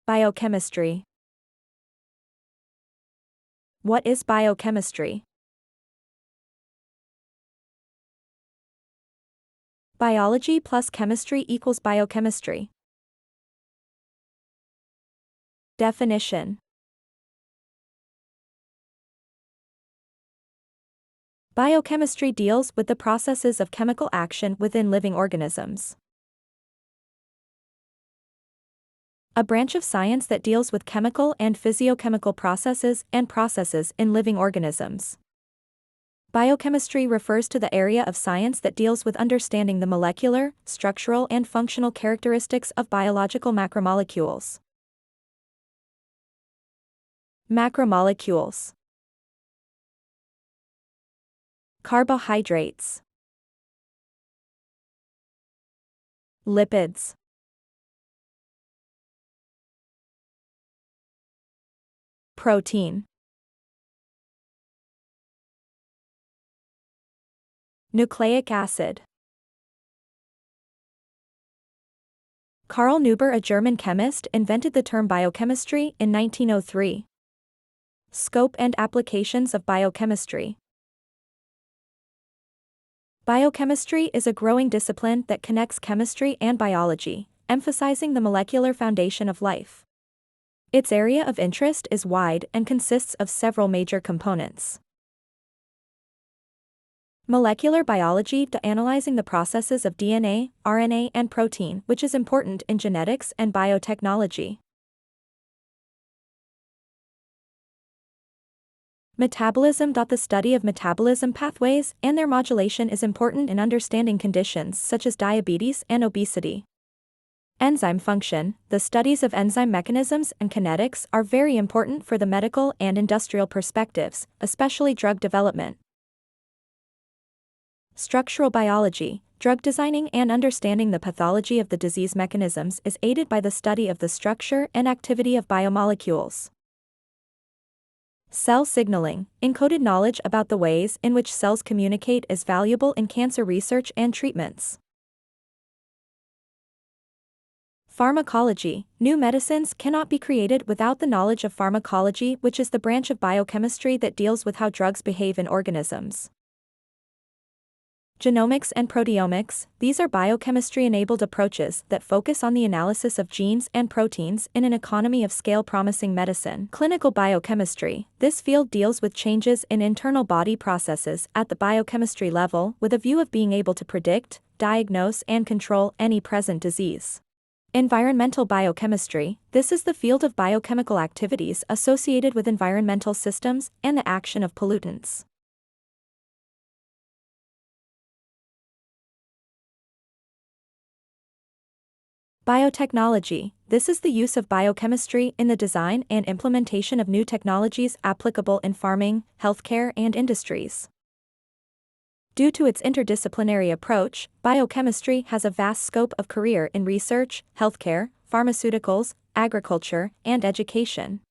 Biochemistry. What is biochemistry? Biology plus chemistry equals biochemistry. Definition. Biochemistry deals with the processes of chemical action within living organisms. A branch of science that deals with chemical and physiochemical processes in living organisms. Biochemistry refers to the area of science that deals with understanding the molecular, structural and functional characteristics of biological macromolecules. Macromolecules. Carbohydrates. Lipids. Protein. Nucleic acid. Carl Neuber, a German chemist, invented the term biochemistry in 1903. Scope and applications of biochemistry. Biochemistry is a growing discipline that connects chemistry and biology, emphasizing the molecular foundation of life. Its area of interest is wide and consists of several major components. Molecular biology, analyzing the processes of DNA, RNA, and protein, which is important in genetics and biotechnology. Metabolism, the study of metabolism pathways and their modulation is important in understanding conditions such as diabetes and obesity. Enzyme function, the studies of enzyme mechanisms and kinetics are very important for the medical and industrial perspectives, especially drug development. Structural biology, drug designing and understanding the pathology of the disease mechanisms is aided by the study of the structure and activity of biomolecules. Cell signaling, encoded knowledge about the ways in which cells communicate is valuable in cancer research and treatments. Pharmacology, new medicines cannot be created without the knowledge of pharmacology, which is the branch of biochemistry that deals with how drugs behave in organisms. Genomics and proteomics, these are biochemistry-enabled approaches that focus on the analysis of genes and proteins in an economy of scale promising medicine. Clinical biochemistry, this field deals with changes in internal body processes at the biochemistry level with a view of being able to predict, diagnose and control any present disease. Environmental biochemistry, this is the field of biochemical activities associated with environmental systems and the action of pollutants. Biotechnology, this is the use of biochemistry in the design and implementation of new technologies applicable in farming, healthcare, and industries. Due to its interdisciplinary approach, biochemistry has a vast scope of career in research, healthcare, pharmaceuticals, agriculture, and education.